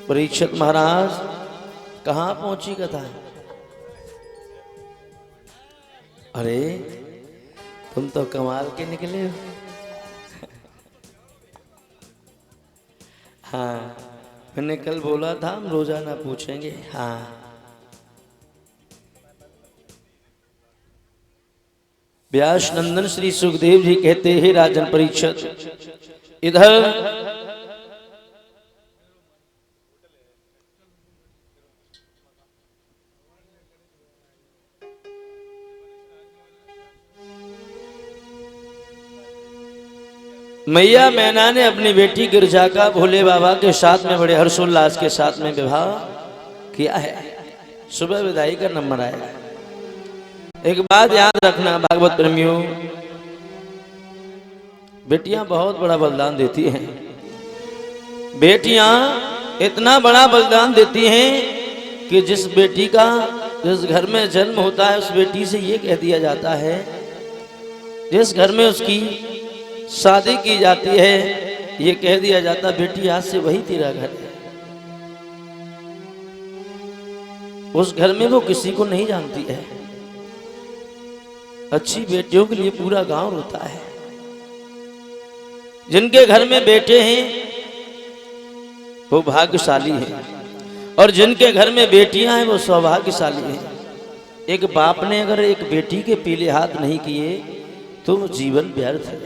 परीक्षित महाराज कहाँ पहुंची कथा? अरे तुम तो कमाल के निकले हो। हाँ, मैंने कल बोला था हम रोजाना पूछेंगे। हाँ, व्यास नंदन श्री सुखदेव जी कहते हैं, राजन परीक्षित इधर मैया मैना ने अपनी बेटी गिरजा का भोले बाबा के साथ में बड़े हर्षोल्लास के साथ में विवाह किया है। सुबह विदाई का नंबर आएगा। एक बात याद रखना भागवत प्रेमियों, बेटियां बहुत बड़ा बलिदान देती हैं। बेटियां इतना बड़ा बलिदान देती हैं कि जिस बेटी का जिस घर में जन्म होता है उस बेटी से ये कह दिया जाता है, जिस घर में उसकी शादी की जाती है ये कह दिया जाता, बेटी आज से वही तेरा घर है। उस घर में वो किसी को नहीं जानती है। अच्छी बेटियों के लिए पूरा गांव रोता है। जिनके घर में बेटे हैं वो भाग्यशाली हैं, और जिनके घर में बेटियां हैं वो सौभाग्यशाली हैं। एक बाप ने अगर एक बेटी के पीले हाथ नहीं किए तो वो जीवन व्यर्थ है।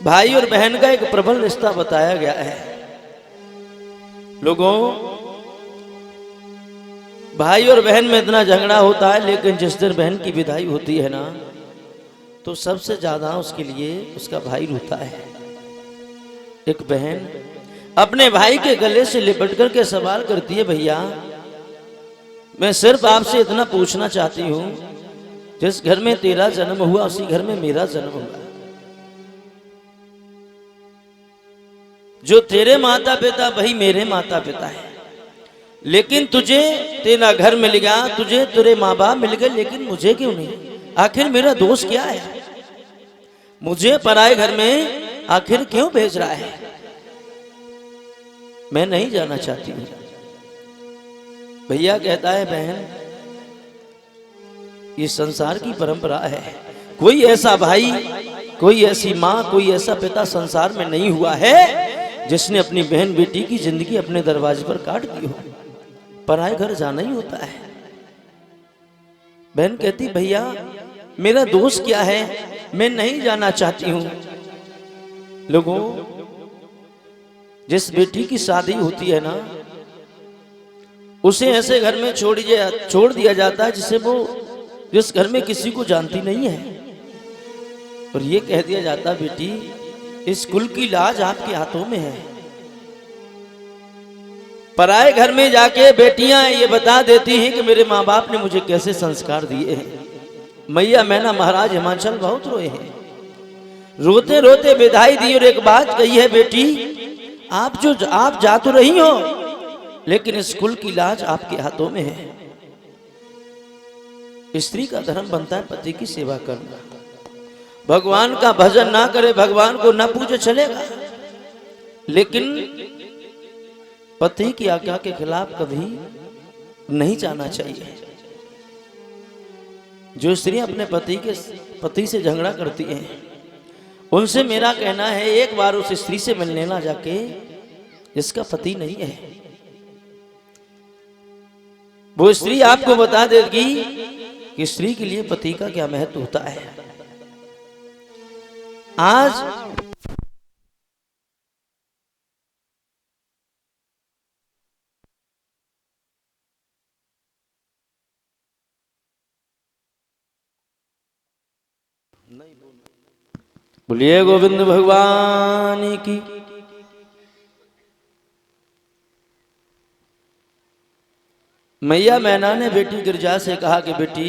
भाई और बहन का एक प्रबल रिश्ता बताया गया है। लोगों, भाई और बहन में इतना झगड़ा होता है, लेकिन जिस दिन बहन की विदाई होती है ना, तो सबसे ज्यादा उसके लिए उसका भाई रोता है। एक बहन अपने भाई के गले से लिपट करके सवाल करती है, भैया मैं सिर्फ आपसे इतना पूछना चाहती हूं, जिस घर में तेरा जन्म हुआ उसी घर में मेरा जन्म हुआ। जो तेरे माता पिता वही मेरे माता पिता है, लेकिन तुझे तेरा घर मिल गया, तुझे तेरे माँ बाप मिल गए, लेकिन मुझे क्यों नहीं? आखिर मेरा दोष क्या है? मुझे पराए घर में आखिर क्यों भेज रहा है? मैं नहीं जाना चाहती हूं। भैया कहता है, बहन ये संसार की परंपरा है। कोई ऐसा भाई, कोई ऐसी माँ, कोई ऐसा पिता संसार में नहीं हुआ है जिसने अपनी बहन बेटी की जिंदगी अपने दरवाजे पर काट दी हो। पराए घर जाना ही होता है। बहन कहती, भैया मेरा दोष क्या है? मैं नहीं जाना चाहती हूं। लोगों, जिस बेटी की शादी होती है ना, उसे ऐसे घर में छोड़ दिया जाता है जिस घर में किसी को जानती नहीं है, और ये कह दिया जाता, बेटी इस कुल की लाज आपके हाथों में है। पराए घर में जाके बेटियां ये बता देती हैं कि मेरे माँ बाप ने मुझे कैसे संस्कार दिए हैं। मैया मैना महाराज हिमाचल बहुत रोए हैं, रोते रोते विदाई दी और एक बात कही है, बेटी आप जा तो रही हो, लेकिन इस कुल की लाज आपके हाथों में है। स्त्री का धर्म बनता है पति की सेवा करना। भगवान का भजन ना करे, भगवान को ना पूजे चलेगा, लेकिन पति की आज्ञा के खिलाफ कभी नहीं जाना चाहिए। जो स्त्री अपने पति से झगड़ा करती हैं, उनसे मेरा कहना है, एक बार उस स्त्री से मिलने ना जाके, इसका पति नहीं है। वो स्त्री आपको बता देगी कि स्त्री के लिए पति का क्या महत्व होता है। आज बोलिए गोविंद भगवान की। मैया मैना ने बेटी गिरजा से कहा कि बेटी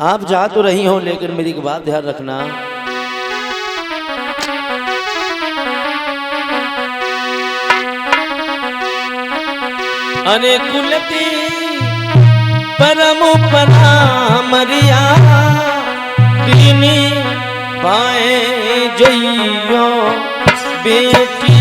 आप जा तो रही हो, लेकिन मेरी एक बात ध्यान रखना, अरे कुल की परम परा मरिया पाए जइयो बेटी।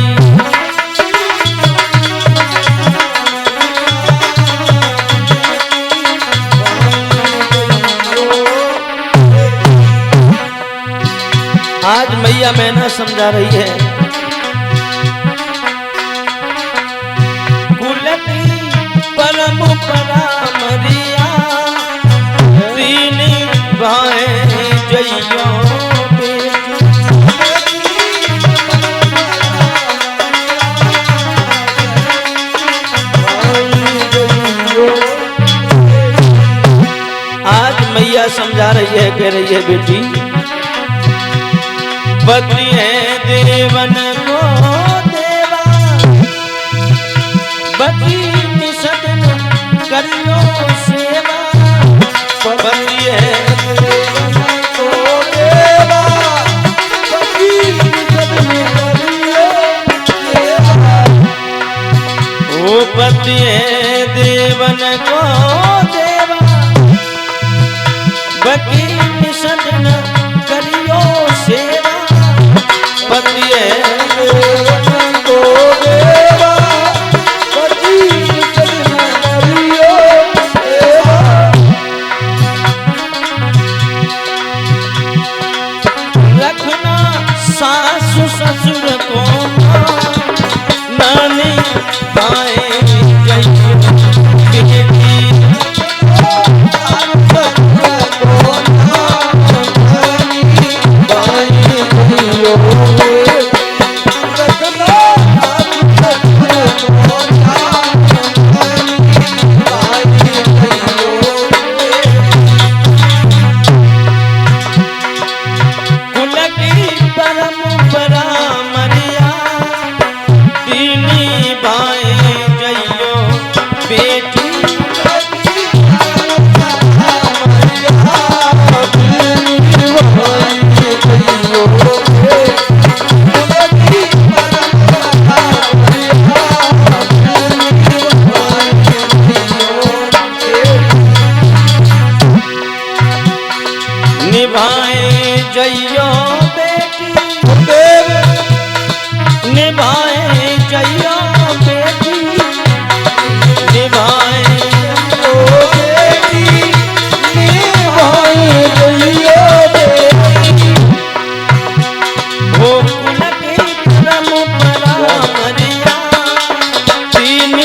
आज मैया मैना समझा रही है, कुलती परम परामरिया तीन भाई जइयो बेटी। आज मैया समझा रही है, कह रही है बेटी पति है देवन को देवा, पति निषदन करियो सेवा। पति है देवन को देवा, पति निषदन करियो सेवा। ओ पति है देवन को देवा, पति निषदन करियो सेवा। पति है देवन को देवा, पति निषदन करियो सेवा। रखना सासु ससुर को नानी पाए जइयो बेटी। निभाए जइयो बेटी, निभाए जइयो बेटी, निभाए जइयो बेटी, निभाए जइयो बेटी। हो कुल के परम परामरिया तीन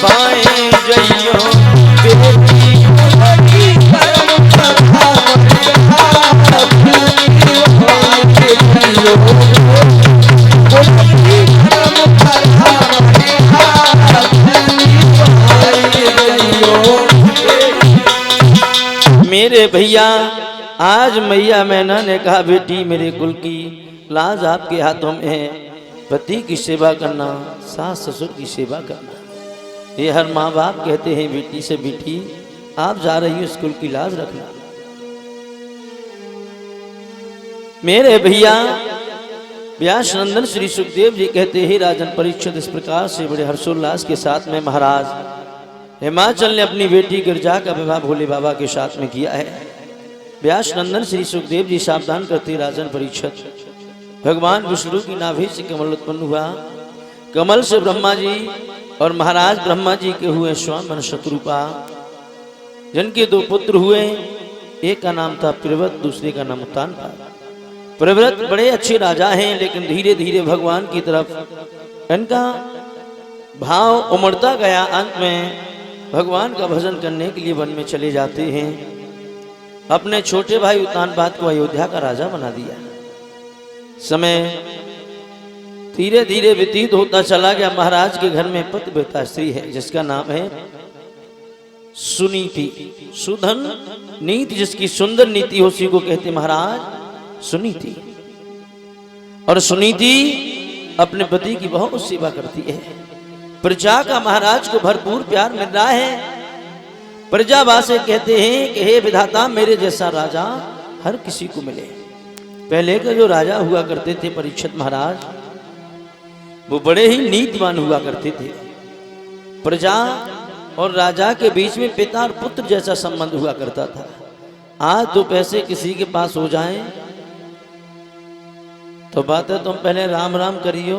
भाई जइयो बेटी। मेरे भैया आज मैया मैना ने कहा बेटी मेरे कुल की लाज आपके हाथों में है, पति की सेवा करना, सास ससुर की सेवा करना। ये हर माँ बाप कहते हैं बेटी से, बेटी आप जा रही हो स्कूल की लाज रखना। मेरे भैया व्यास नंदन श्री सुखदेव जी कहते हैं राजन परीक्षित इस प्रकार से बड़े हर्षोल्लास के साथ में महाराज हिमाचल ने अपनी बेटी गिरजा का विवाह भोले बाबा के साथ में किया है। व्यास नंदन श्री सुखदेव जी सावधान करते राजन परीक्षित, भगवान विष्णु की नाभि से कमल उत्पन्न हुआ, कमल से ब्रह्मा जी और महाराज ब्रह्मा जी के हुए स्वामन शत्रुपा, जिनके दो पुत्र हुए, एक का नाम था प्रिव्रत, दूसरे का नाम उत्तानपाद। प्रिव्रत बड़े अच्छे राजा हैं, लेकिन धीरे धीरे भगवान की तरफ इनका भाव उमड़ता गया। अंत में भगवान का भजन करने के लिए वन में चले जाते हैं। अपने छोटे भाई उत्तानपाद को अयोध्या का राजा बना दिया। समय धीरे धीरे व्यतीत होता चला गया। महाराज के घर में पतिव्रता स्त्री है जिसका नाम है सुनीति। सुधन नीति, जिसकी सुंदर नीति हो उसी को कहते महाराज सुनीति। और सुनीति अपने पति की बहुत सेवा करती है। प्रजा का महाराज को भरपूर प्यार मिल रहा है। प्रजावासी कहते हैं कि हे विधाता मेरे जैसा राजा हर किसी को मिले। पहले के जो राजा हुआ करते थे परीक्षित महाराज, वो बड़े ही नीतिवान हुआ करते थे। प्रजा और राजा के बीच में पिता और पुत्र जैसा संबंध हुआ करता था। आज तो पैसे किसी के पास हो जाएं तो बात है तुम पहले राम राम करियो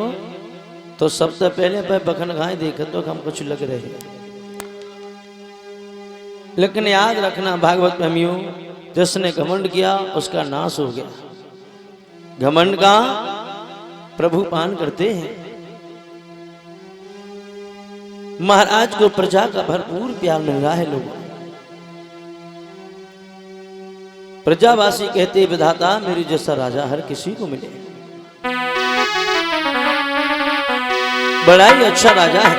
तो सबसे पहले पे बखन गाय देखे तो हम कुछ लग रहे। लेकिन याद रखना भागवत प्रेमियों, जिसने घमंड किया उसका नाश हो गया। घमंड का प्रभु पान करते हैं। महाराज को प्रजा का भरपूर प्यार मिल रहा है। लोगों प्रजावासी कहते विधाता मेरी जैसा राजा हर किसी को मिले। बड़ा ही अच्छा राजा है।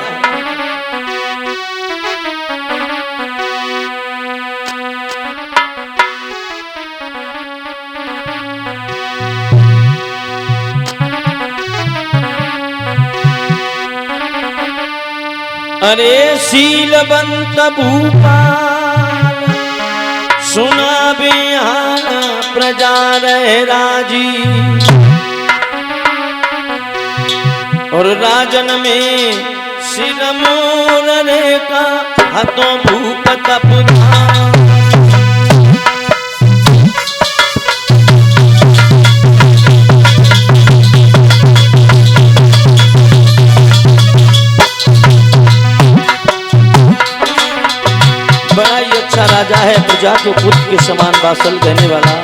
अरे शीलवंत भूपाल सुना बिहान प्रजा रहे राजी, और राजन में सिर मोर रेखा हाथों भूप तपधा। बड़ा ही अच्छा राजा है, प्रजा को पुत्र के समान वात्सल देने वाला।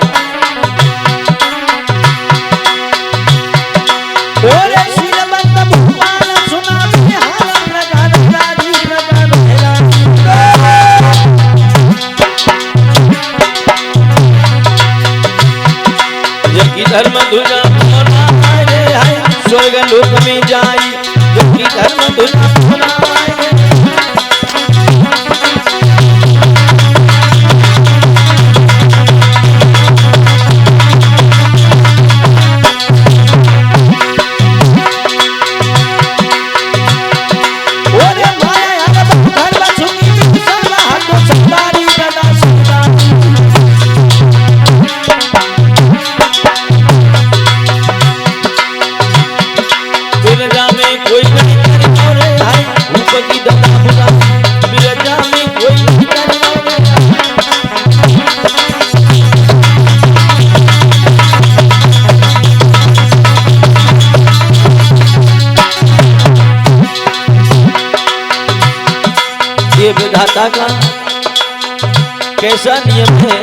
जबकि धर्म धुरा स्वर्ग लोक में जाई, जबकि धर्म धुरा विधाता का कैसा नियम है।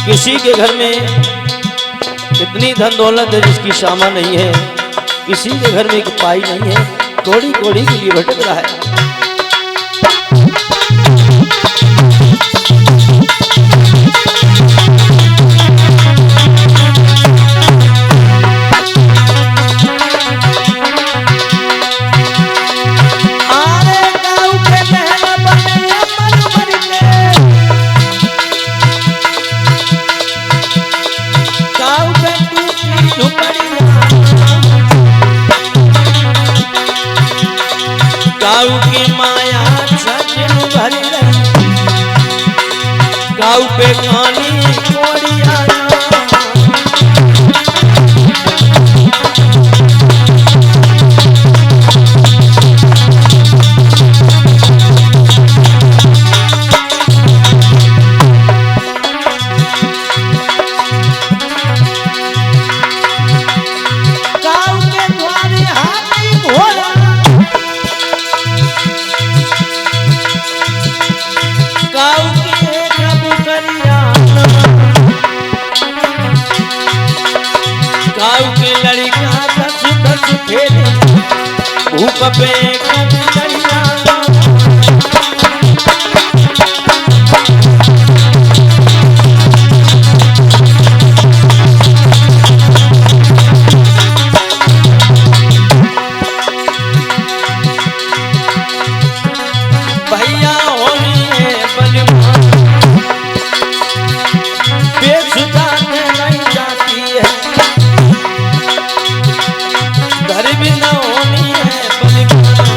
किसी के घर में इतनी धन दौलत है जिसकी शामा नहीं है, किसी के घर में एक पाई नहीं है, कोड़ी कोड़ी के लिए भटक रहा है। काऊ की माया सजन भर रही, काऊ पे कानी कोड़िया भूप पे भैया होनी है बलवान, बेसुधा नहीं जाती है, घर भी न होनी है बलवान,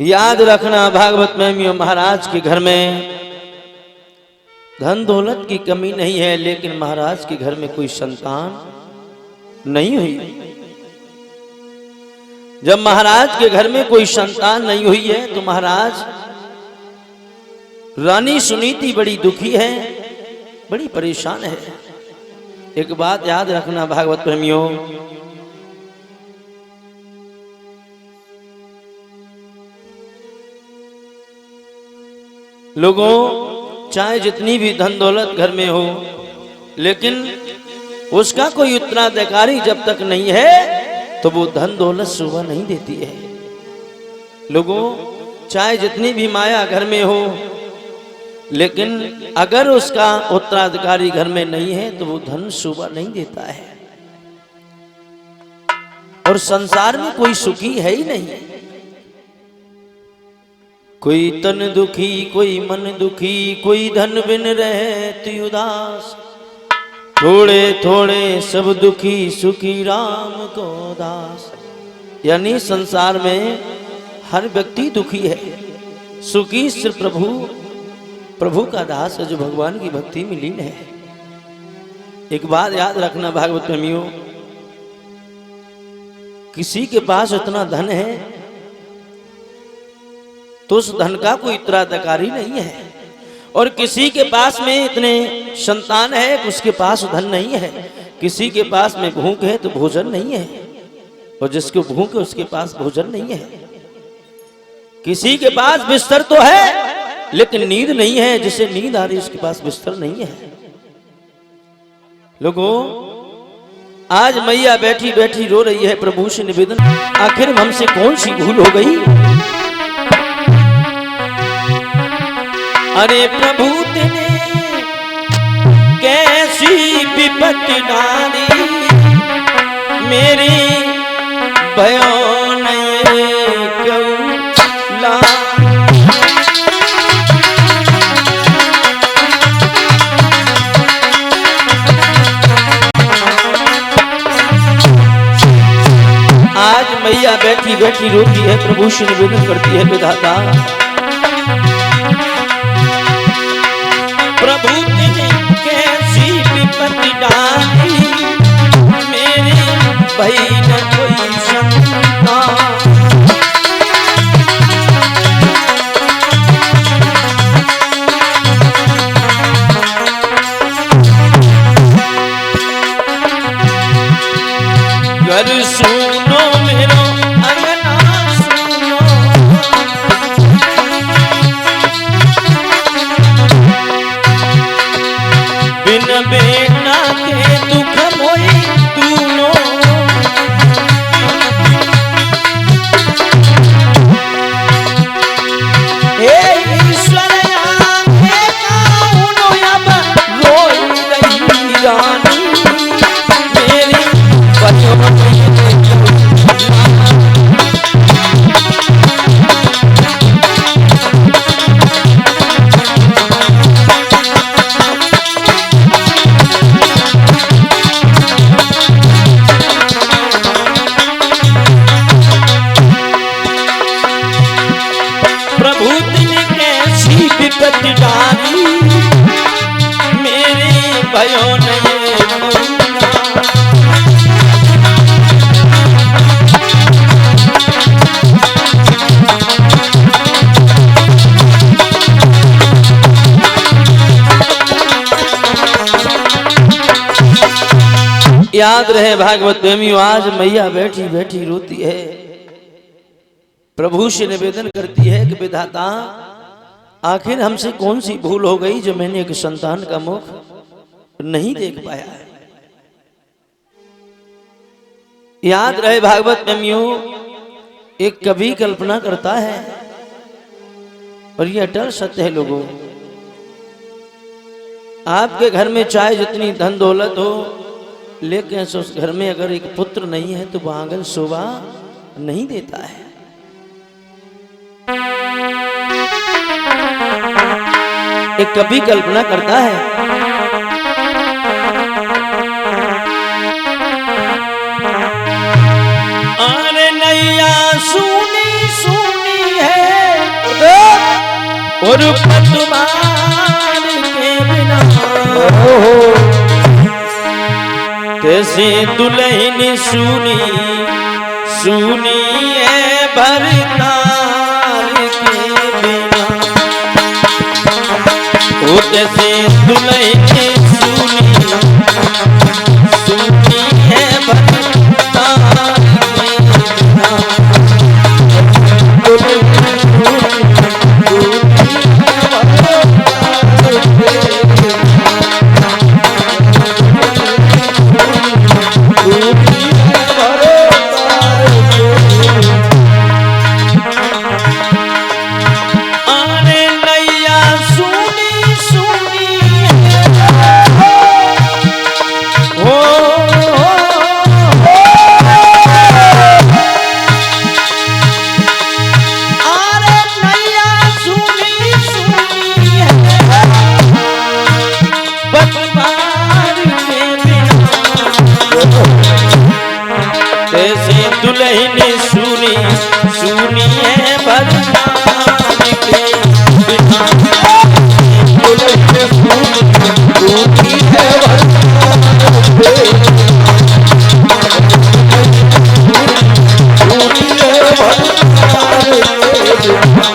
याद रखना भागवत में महाराज के घर में धन दौलत की कमी नहीं है, लेकिन महाराज के घर में कोई संतान नहीं हुई। जब महाराज के घर में कोई संतान नहीं हुई है तो महाराज रानी सुनीति बड़ी दुखी है, बड़ी परेशान है। एक बात याद रखना भागवत प्रेमियों, लोगों चाहे जितनी भी धन दौलत घर में हो, लेकिन उसका कोई उत्तराधिकारी जब तक नहीं है तो वो धन दौलत शोभा नहीं देती है। लोगों चाहे जितनी भी माया घर में हो, लेकिन अगर उसका उत्तराधिकारी घर में नहीं है तो वो धन शोभा नहीं देता है। और संसार में कोई सुखी है ही नहीं। कोई तन दुखी, कोई मन दुखी, कोई धन बिन रहती उदास, थोड़े थोड़े सब दुखी, सुखी राम को दास। यानी संसार में हर व्यक्ति दुखी है, सुखी सिर्फ प्रभु का दास है जो भगवान की भक्ति में लीन है। एक बात याद रखना भागवत प्रेमियों, किसी के पास इतना धन है तो उस धन का कोई उत्तराधिकारी नहीं है, और किसी के पास में इतने संतान है कि उसके पास धन नहीं है। किसी के पास में भूख है तो भोजन नहीं है, और जिसको भूख है उसके पास भोजन नहीं है। किसी के पास बिस्तर तो है लेकिन नींद नहीं है, जिसे नींद आ रही उसके पास बिस्तर नहीं है। लोगों आज मैया बैठी बैठी रो रही है, प्रभु से निवेदन, आखिर हमसे कौन सी भूल हो गई। अरे प्रभु तेने कैसी विपत्ति डाली, मेरी बयान कौला। आज मैया बैठी बैठी रोती है, प्रभु से निवेदन करती है, विधाता प्रभु तेने कैसी विपत्ति डाली, मेरे भाई न कोई संतान। घर सुनो मेरो अंगना सुनो, बिन बेटा के दुख मोई तूनो। हे ईश्वर आंखे काउनो अब रोई रही रानी, मेरी बचपन विपत्ति डाली, मेरे भयो नहीं। याद रहे भागवत प्रेमियों, आज मैया बैठी बैठी रोती है, प्रभु से निवेदन करती है कि विधाता आखिर हमसे कौन सी भूल हो गई जो मैंने एक संतान का मुख नहीं देख पाया है। याद रहे भागवत प्रेमियों, एक कवि कल्पना करता है और यह अटल सत्य है। लोगों आपके घर में चाहे जितनी धन दौलत हो, लेकिन उस घर में अगर एक पुत्र नहीं है तो वह आंगन शोभा नहीं देता है। एक कवि कल्पना करता है, अरे नैया सुनी सुनी है और पतवार के बिना कैसे दुल्हन सुनी सुनी है भरतार के बिना। वो कैसे दुल्हन सुनी सुनी है भरतार के बिना। दुल्हन सुनी सुनी है भरतार के बिना। दुल्हन सुनी सुनी है भरतार के सुनी है भरतार के बिना।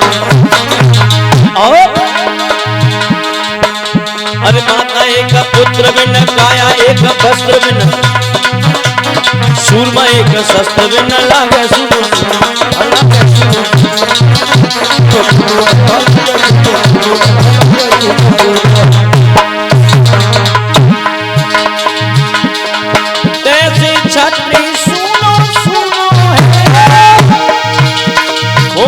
और अरे माता एक पुत्र बिन काया एक वस्त्र बिन सूरमा एक शस्त्र बिन लागे तैसे छत्री सुनो सुनो है ओ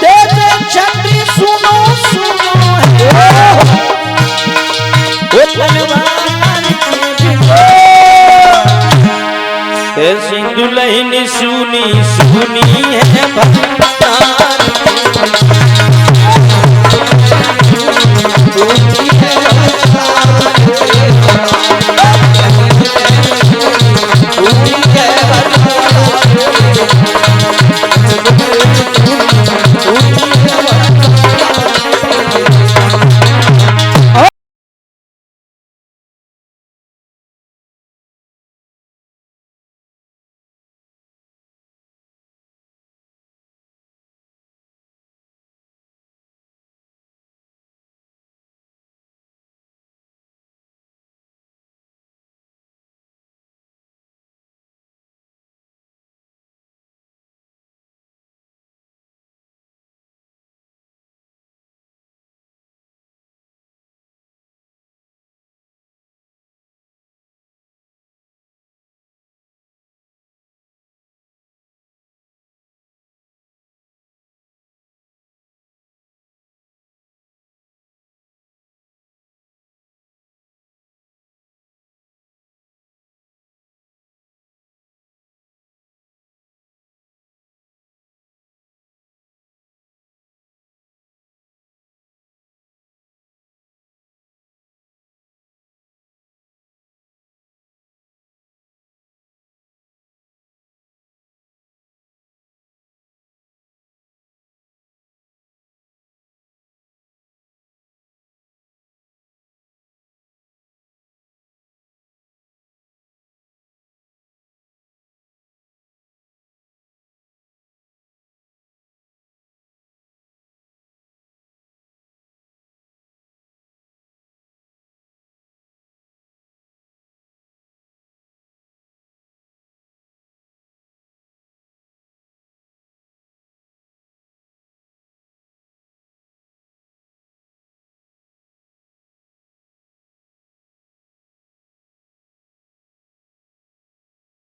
तैसे छत्री सुनो सुनो ऐसी दुल्हन सुनी सुनी है भरतार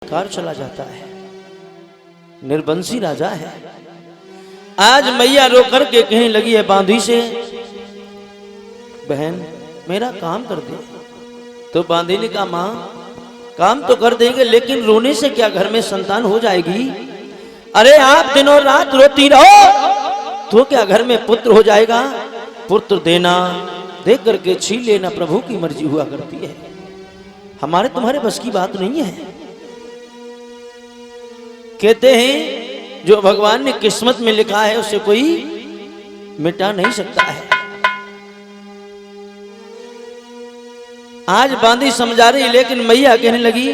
कार चला जाता है। निर्बंसी राजा है। आज मैया रो करके कहने लगी है बांधी से, बहन मेरा काम कर दे। तो बांधी ने कहा मां काम तो कर देंगे लेकिन रोने से क्या घर में संतान हो जाएगी? अरे आप दिनों रात रोती रहो तो क्या घर में पुत्र हो जाएगा? पुत्र देना दे करके छीन लेना प्रभु की मर्जी हुआ करती है, हमारे तुम्हारे बस की बात नहीं है। कहते हैं जो भगवान ने किस्मत में लिखा है उसे कोई मिटा नहीं सकता है। आज बांदी समझा रही, लेकिन मैया कहने लगी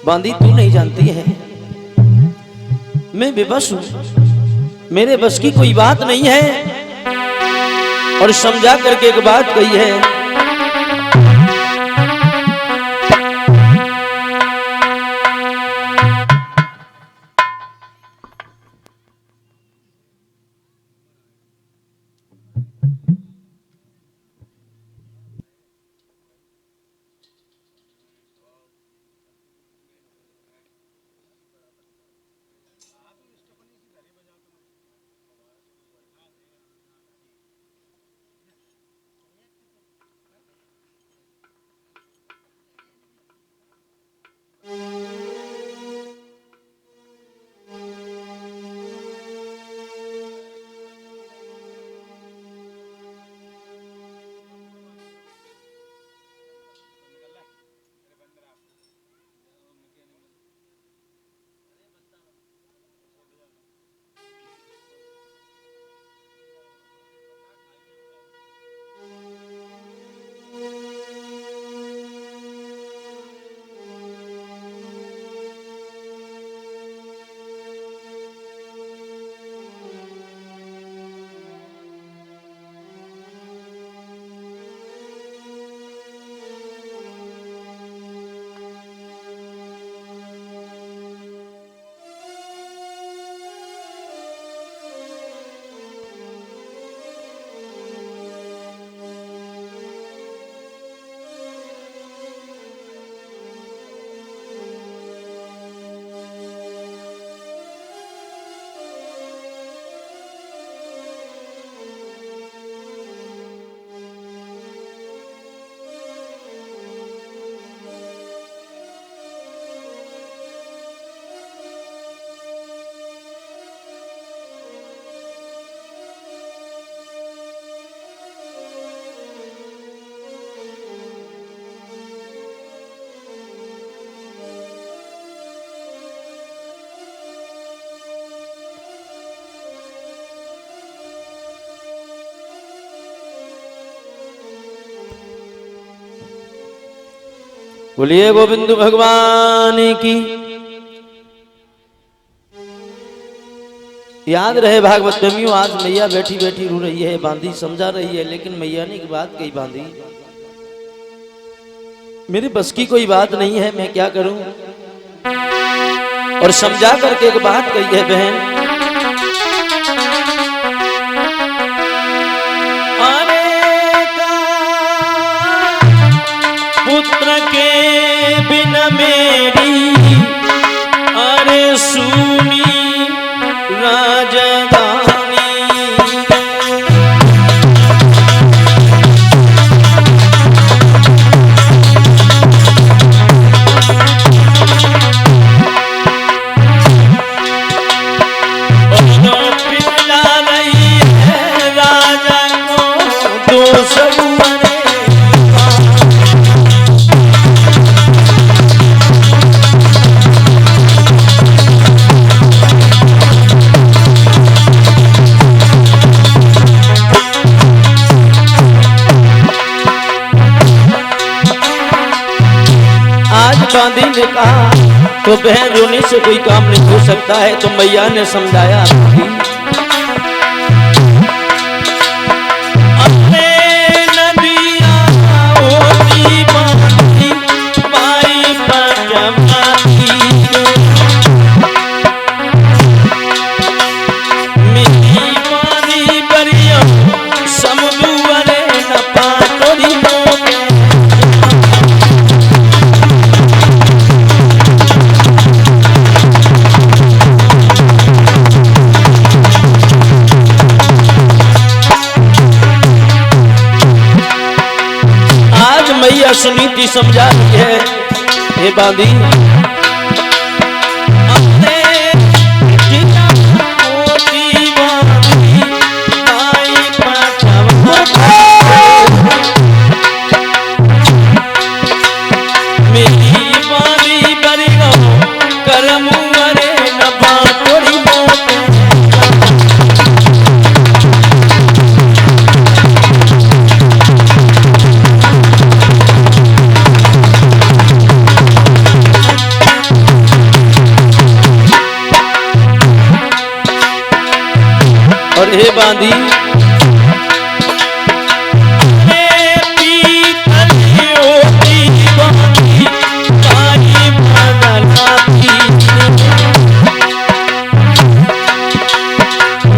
बांदी तू नहीं जानती है, मैं बेबस हूं, मेरे बस की कोई बात नहीं है। और समझा करके एक बात कही है, बोलिए गोविंद भगवान की। याद रहे भागवत प्रेमियों, आज मैया बैठी बैठी रो रही है, बांदी समझा रही है, लेकिन मैया ने एक बात कही, बांदी मेरे बस की कोई बात नहीं है, मैं क्या करूं। और समझा करके एक बात कही है, बहन पुत्र के बिना मेरी अरे सुनी राजधानी। और पिला रही है राजा को दो सब बांदी ने कहा तो बहन रोने से कोई काम नहीं हो सकता है। तो मैया ने समझाया, अपने नदिया होती बांधी पाई पर जमाती, मेरी बांधी बरिया समुद्र वाले न पातोरी मोटे। मैया सुनीति समझा रही है, हे बांदी मेरी बांदी बड़ी करम बांधी।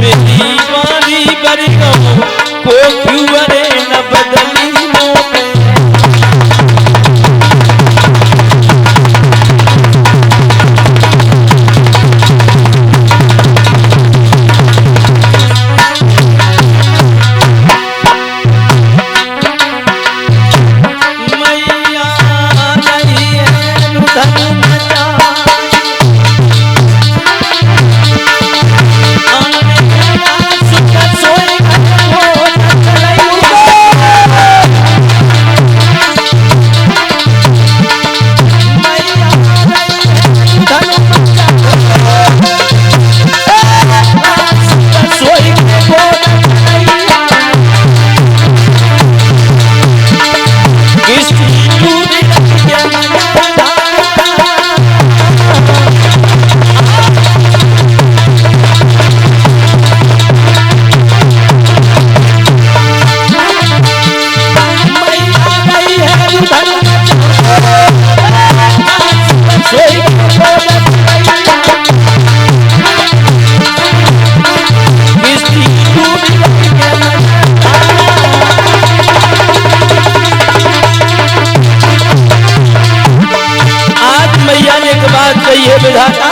मेरी बांधी बरगो को क्यों रे न बदली ये विधाता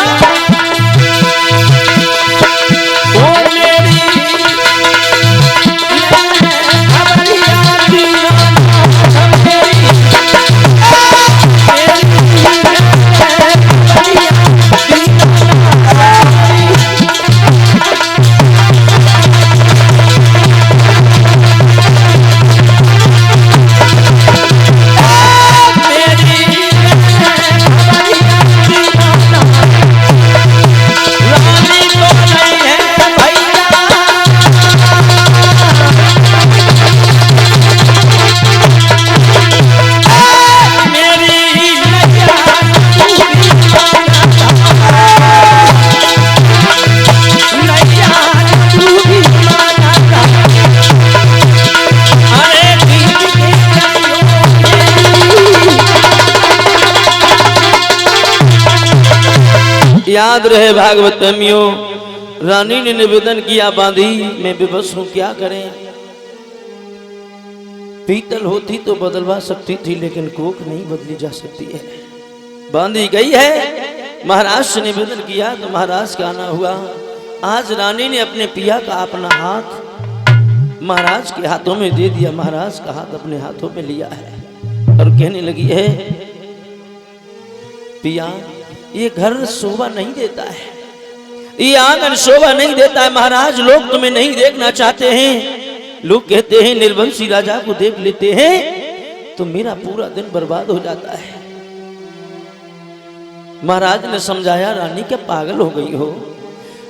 याद रहे भागवत प्रेमियों, रानी ने निवेदन किया बांधी मैं विवश हूं क्या करें। पीतल होती तो बदलवा सकती थी लेकिन कोख नहीं बदली जा सकती है। बांधी गई है, महाराज से निवेदन किया तो महाराज का आना हुआ। आज रानी ने अपने पिया का अपना हाथ महाराज के हाथों में दे दिया, महाराज का हाथ अपने हाथों में लिया है और कहने लगी है पिया ये घर शोभा नहीं देता है, ये आंगन शोभा नहीं देता है। महाराज लोग तुम्हें नहीं देखना चाहते हैं, लोग कहते हैं निर्वंशी राजा को देख लेते हैं तो मेरा पूरा दिन बर्बाद हो जाता है। महाराज ने समझाया रानी क्या पागल हो गई हो,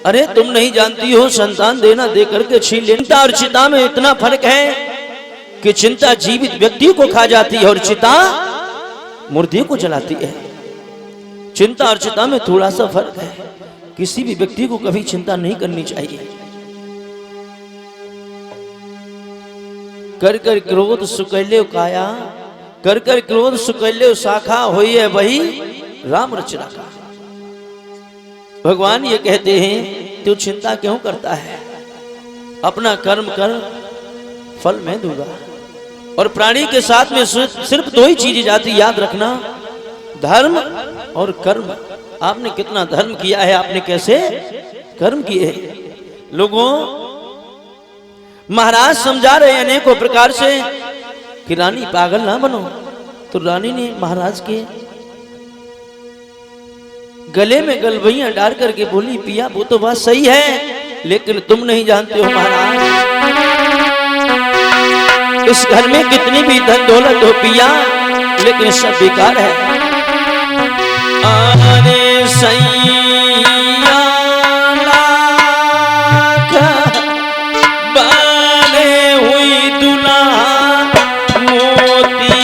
अरे तुम नहीं जानती हो संतान देना देकर के छीन लेना। चिंता और चिता में इतना फर्क है कि चिंता जीवित व्यक्ति को खा जाती है और चिता मुर्दे को जलाती है। चिंता और चिता में थोड़ा सा फर्क है, किसी भी व्यक्ति को कभी चिंता नहीं करनी चाहिए। कर कर क्रोध सुकैल्य काया, कर कर क्रोध सुकैल्य शाखा होई है वही राम रचना का। भगवान ये कहते हैं तू चिंता क्यों करता है, अपना कर्म कर फल मैं दूंगा। और प्राणी के साथ में सिर्फ दो ही चीजें जाती, याद रखना, धर्म और कर्म। आपने कितना धर्म किया है, आपने कैसे कर्म किए हैं। लोगों महाराज समझा रहे हैं अनेकों प्रकार से कि रानी पागल ना बनो, तो रानी ने महाराज के गले में गलबैयां डाल करके बोली पिया वो तो बात सही है लेकिन तुम नहीं जानते हो महाराज, इस घर में कितनी भी धन दौलत हो पिया लेकिन सब बेकार है। अरे सैया लाख बने हुई दुल्हा मोती,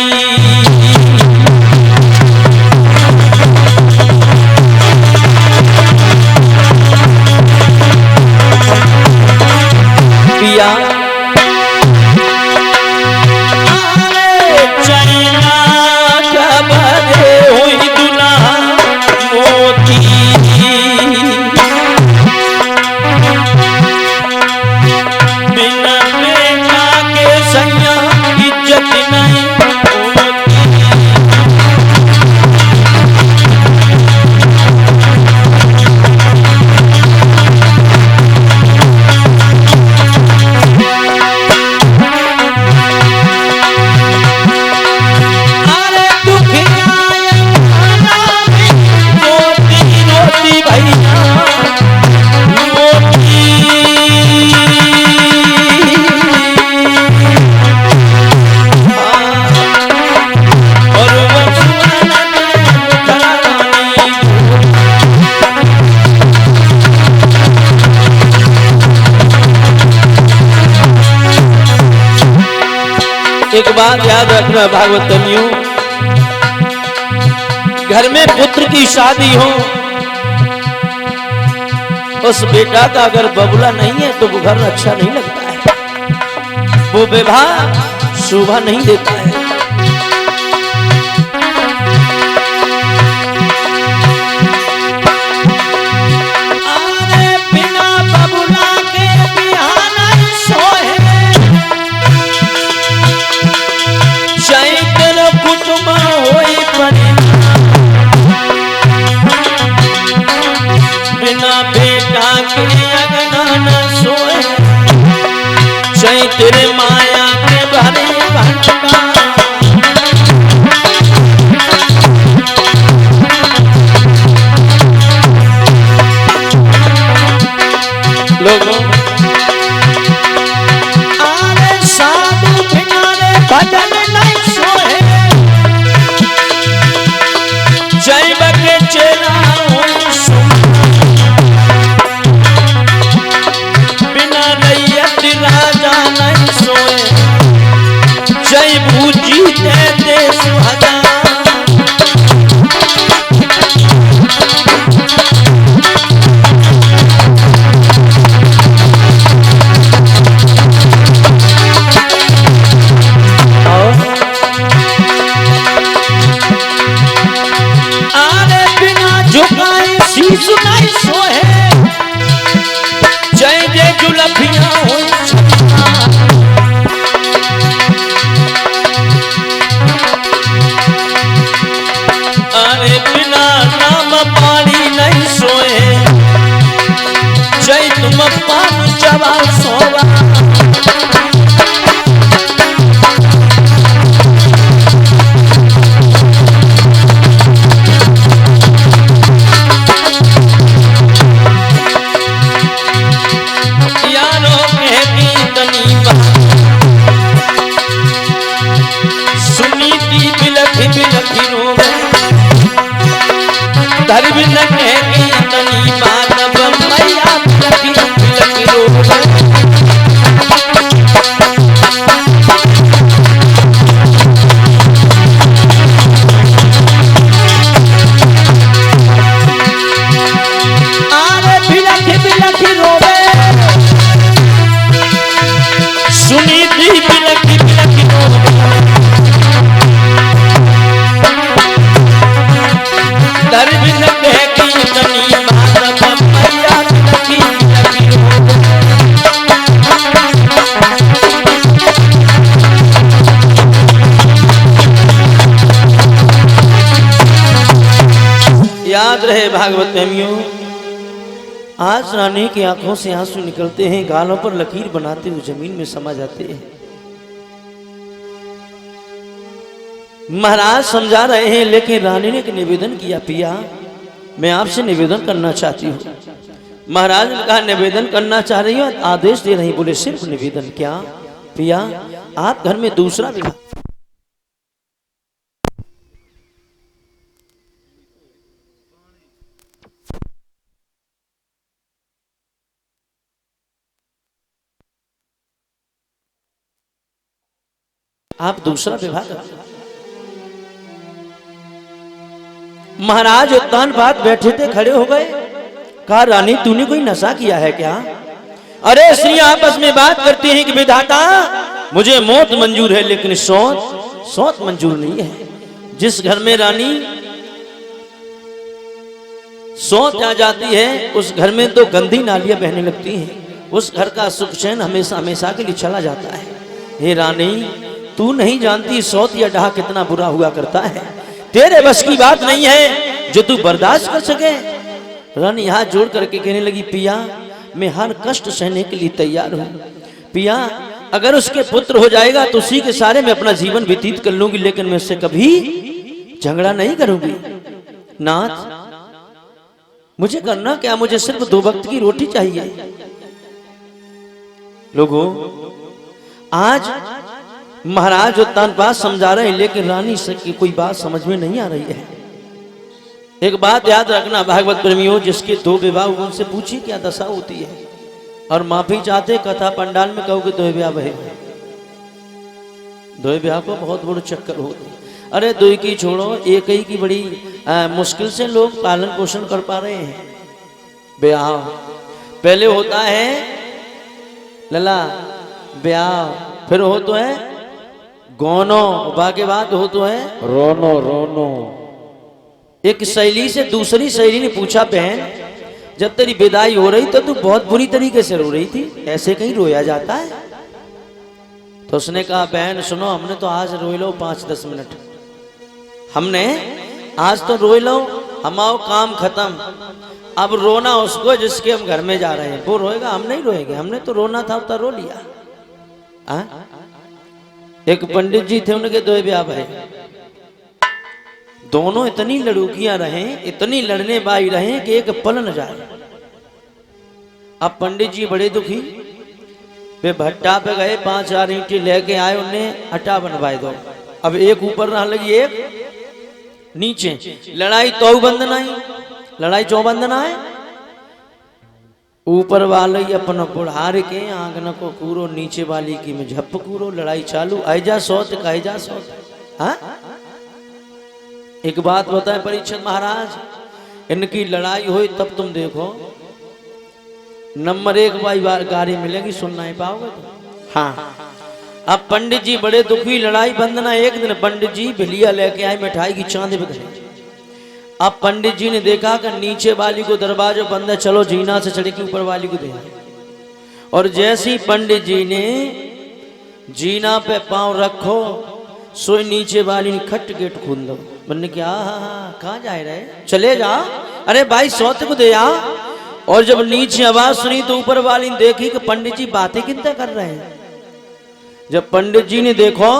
पिया चैना का बने हुई दुल्हा मोती बिना बेटा के सैया इज्जत नहीं एक बात याद रखना भागवतमियों, घर में पुत्र की शादी हो, उस बेटा का अगर बबुला नहीं है तो वो घर अच्छा नहीं लगता है, वो विवाह शोभा नहीं देता है। बिना बबुला के बियाह नहीं सोए, चैत्र कुटुंब होई परी, बिना बेटा के अगना न सोए, चैत्र माया के भरे भटका। लोगों आरे साधु बिना रे भजन नहीं सोए, जय बके चेला बिना रैयत राजा नहीं सोए, जय भूजी दे दे सुहागा। शीश नहीं सोए, जय जय जुलफिया हो, अरे बिना नाम पानी नहीं सोए, जय तुम पानी जवा सोवा। धर्म न कहती तनी मानव मैया लकी लकी रोग। आरे बिलखी बिलखी रोवे, सुनी थी बिलखी बिलखी रोवे, धर्म न कहती तनी मानव मैया लकी लकी रोग। याद रहे भागवत प्रेमियों, आज रानी की आंखों से आंसू निकलते हैं, गालों पर लकीर बनाते हुए जमीन में समा जाते हैं। महाराज समझा रहे हैं, लेकिन रानी ने एक निवेदन किया, पिया मैं आपसे निवेदन करना चाहती हूँ। महाराज ने कहा निवेदन करना चाह रही हो, आदेश दे रही। बोले सिर्फ निवेदन क्या पिया, आप घर में दूसरा विवाह। आप दूसरा विवाह कर। महाराज उत्तान बात बैठे थे, खड़े हो गए, कहा रानी तूने कोई नशा किया है क्या? अरे स्त्री आपस में बात करती हैं कि विधाता मुझे मौत मंजूर है लेकिन सौत मंजूर नहीं है। जिस घर में रानी सौत आ जाती है उस घर में तो गंदी नालियां बहने लगती हैं, उस घर का सुख चैन हमेशा हमेशा के लिए चला जाता है। हे रानी तू नहीं जानती सौत या डाह कितना बुरा हुआ करता है, तेरे बस की बात नहीं है जो तू बर्दाश्त कर सके। रानी हाथ जोड़ करके कहने लगी पिया मैं हर कष्ट सहने के लिए तैयार हूं। पिया अगर उसके पुत्र हो जाएगा तो उसी के सारे में अपना जीवन व्यतीत कर लूंगी, लेकिन मैं उससे कभी झगड़ा नहीं करूंगी। नाथ मुझे करना क्या, मुझे सिर्फ 2 वक्त की रोटी चाहिए। लोगों आज महाराज उत्तानपाद समझा रहे हैं लेकिन रानी से की कोई बात समझ में नहीं आ रही है। एक बात याद रखना भागवत प्रेमियों, जिसके 2 विवाह उनसे पूछिए क्या दशा होती है, और माफी चाहते कथा पंडाल में कहोगे 2 विवाह भय, 2 विवाह को बहुत बड़े चक्कर होते। अरे 2 की छोड़ो, 1 ही की बड़ी मुश्किल से लोग पालन पोषण कर पा रहे हैं। ब्याह पहले होता है लला ब्याह, फिर हो तो है गोनो, बाकी बात हो तो है रोनो रोनो। एक सहेली से दूसरी सहेली ने पूछा बहन जब तेरी विदाई हो रही तो तू बहुत बुरी तरीके से रो रही थी, ऐसे कहीं रोया जाता है? तो उसने कहा बहन सुनो, हमने तो आज रोई लो 5-10 मिनट, हमने आज तो रोई लो, हमारा काम खत्म। अब रोना उसको जिसके हम घर में जा रहे हैं, वो रोएगा, हम नहीं रोएंगे। हमने तो रोना था उतना रो लिया। एक पंडित जी थे, उनके 2 ब्याह भरे, दोनों इतनी लड़ूकियां रहे, इतनी लड़ने बाई रहे कि एक पल न जाए। अब पंडित जी बड़े दुखी, वे भट्टा पे गए, 5-4 ईंटें लेके आए, उन्हें अटा बनवाए दो। अब एक ऊपर रह लगी एक नीचे, लड़ाई तो बंद नहीं, लड़ाई चौ बंद ना है। ऊपर वाले अपन बुढ़ार के आंगन को कूरो, नीचे वाली की में झप कूरो, लड़ाई चालू। आइजा सौत कहिजा सौत। हाँ एक बात बताएं परीक्षित महाराज, इनकी लड़ाई हुई तब तुम देखो नंबर 1 गाड़ी मिलेगी, सुन नहीं पाओगे तो। हाँ अब पंडित जी बड़े दुखी, लड़ाई बंद ना। एक दिन पंडित जी भिलिया लेके आए, मिठाई की चांदी बदले। अब पंडित जी ने देखा कि नीचे वाली को दरवाजा बंद है, चलो जीना से चढ़ के ऊपर वाली को दे। और जैसे ही पंडित जी ने जीना पे पांव रखो, सोई नीचे वाली ने खट गेट खोल दो। मैंने क्या कहाँ जा रहे, चले जा, अरे भाई सौत को दे आ। और जब नीचे आवाज सुनी तो ऊपर वाली ने देखी कि पंडित जी बातें कितने कर रहे हैं। जब पंडित जी ने देखो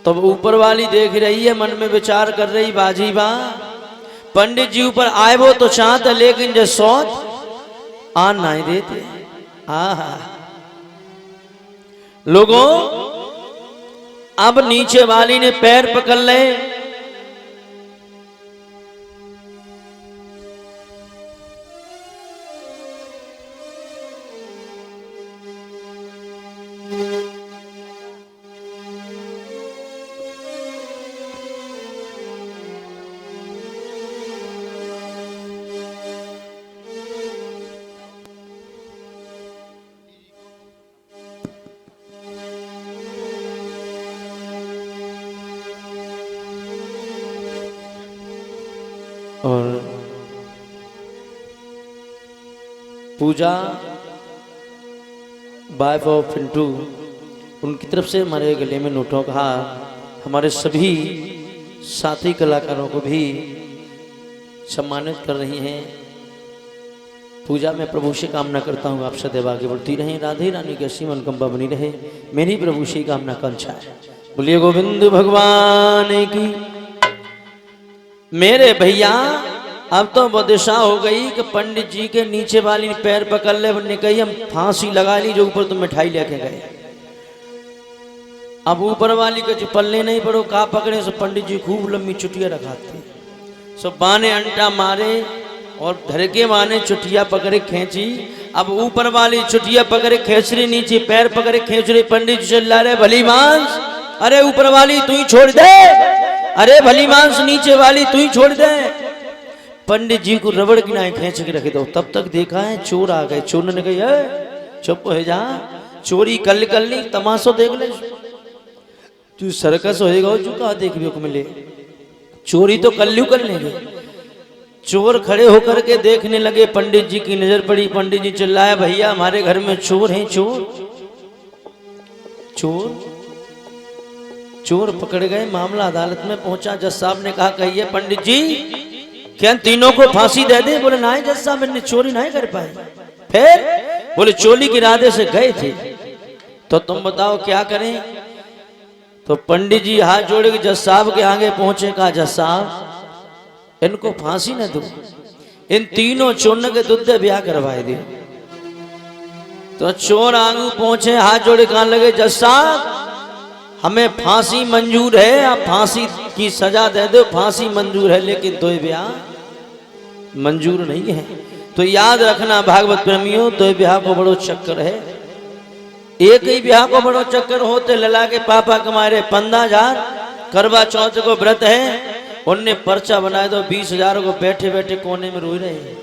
तब तो ऊपर वाली देख रही है, मन में विचार कर रही बाजी बा पंडित जी ऊपर आए वो तो चाहते, लेकिन जो सौत आ नहीं देते। लोगों अब नीचे वाली ने पैर पकड़ ले, और पूजा वाइफ ऑफ पिंटू उनकी तरफ से हमारे गले में नोटों का हार, हमारे सभी साथी कलाकारों को भी सम्मानित कर रही हैं। पूजा में प्रभु से कामना करता हूँ आप सदैव आगे बढ़ती रहें, राधे रानी की असीम अनुकंपा बनी रहे, मेरी प्रभु से कामना कांक्षा है। बोलिए गोविंद भगवान की। मेरे भैया अब तो वो दिशा हो गई कि पंडित जी के नीचे वाली पैर पकड़ ले, ने कही हम फांसी लगा ली जो ऊपर तुम मिठाई लेके गए। अब ऊपर वाली के जो पल्ले नहीं पड़ो का पकड़े, सो पंडित जी खूब लंबी चुटिया रखाते, सो बाने अंटा मारे और धर के माने चुटिया पकड़े खींची। अब ऊपर वाली चुटिया पकड़े खींच रही, नीचे पैर पकड़े खींच रही। पंडित जी चिल्ला रहे भली मांस, अरे ऊपर वाली तू ही छोड़ दे, अरे भली मांस नीचे वाली तू ही छोड़ दे। पंडित जी को रबड़ की नाई खींच के रख दो। तब तक देखा है चोर आ गए। चोर ने कही चुप हो जा, चोरी कल नहीं तमाशो देख ले, तू सर्कस होएगा जो कहा देखने को मिले, चोरी तो कल लेंगे। चोर खड़े होकर के देखने लगे, पंडित जी की नजर पड़ी। पंडित जी चिल्लाया भैया हमारे घर में चोर हैं, चोर चोर चोर पकड़ गए। मामला अदालत में पहुंचा। जज साहब ने कहा कहिए पंडित जी क्या तीनों को फांसी दे दे? बोले नहीं जज साहब मैंने चोरी नहीं कर पाए। फिर बोले चोरी के इरादे से गए थे, तो तुम बताओ क्या करें? तो पंडित जी हाथ जोड़े के जज साहब के आगे पहुंचे। कहा जज साहब इनको फांसी न दो, इन तीनों चोर के दुद्ध ब्याह करवाए दे। तो चोर आंगू पहुंचे, हाथ जोड़े कहा लगे जज साहब हमें फांसी मंजूर है, आप फांसी की सजा दे दो, फांसी मंजूर है, लेकिन दो ब्याह मंजूर नहीं है। तो याद रखना भागवत प्रेमियों, दो ब्याह को बड़ो चक्कर है। एक ही ब्याह को बड़ो चक्कर होते लला के पापा कमारे 15,000 करवा चौथ को व्रत है, उनने पर्चा बनाए दो 20,000 को बैठे बैठे कोने में रोई रहे।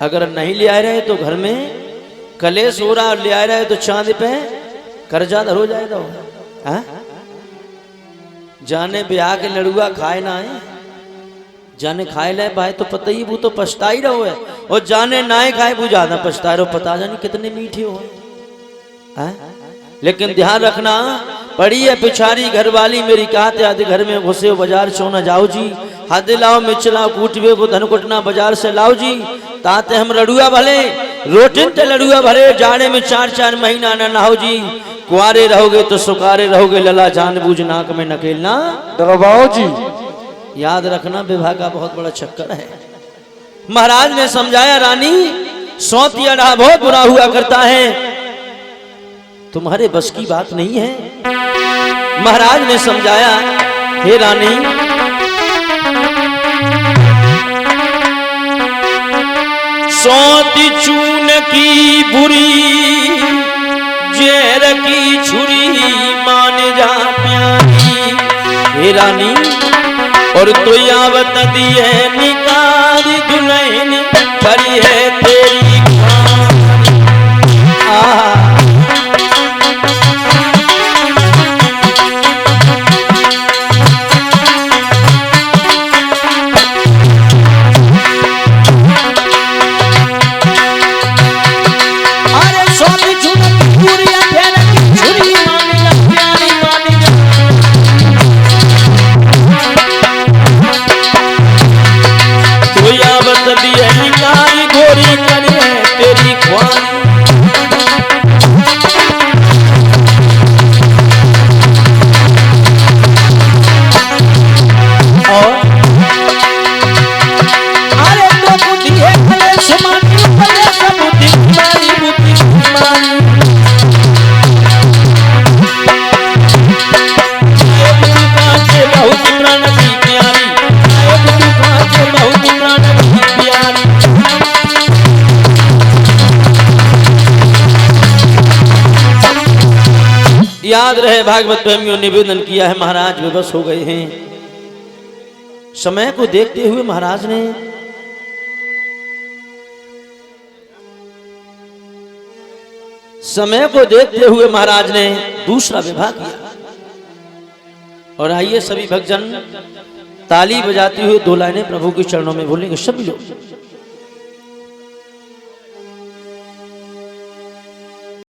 अगर नहीं ले आए रहे तो घर में कलेश हो रहा, और ले आए रहे तो चांद पे कर्जा धर हो जाएगा। जाने ब्याह के लड़ुआ खाए ना है, जाने खाए ले पाए तो पता ही वो तो पछता ही रहो है, और जाने ना खाए वो ज्यादा पछता रहो, पता जाने कितने मीठे हो। लेकिन ध्यान रखना, पड़ी है पिछारी घरवाली मेरी कहते आदि घर में घुसे हो बाजार सोना जाओ जी, हाथ लाओ मिर्च लाओ कूटवे को धन कुटना बाजार से लाओ जी। ताते हम लड़ुआ भले रोटिन ते लड़ुआ भले, जाड़े में 4-4 महीना न नहाओ जी। कुआरे रहोगे तो सुकारे रहोगे, लला जानबूझ नाक में नकेलना दबाओ जी। याद रखना विवाह का बहुत बड़ा चक्कर है। महाराज ने समझाया रानी सौतिया रहा बहुत बुरा हुआ करता है, तुम्हारे बस की बात नहीं है। महाराज ने समझाया हे रानी सौती चून की बुरी जेर की छुरी मान जा प्यारी। हे रानी और तो यावत दिए निकारी दुल्हन करी है तेरी याद रहे भागवत प्रेमियों निवेदन किया है। महाराज विवश हो गए हैं। समय को देखते हुए महाराज ने दूसरा विवाह किया। और आइए सभी भक्तजन ताली बजाते हुए 2 लाइनें प्रभु के चरणों में बोलेंगे सभी लोग।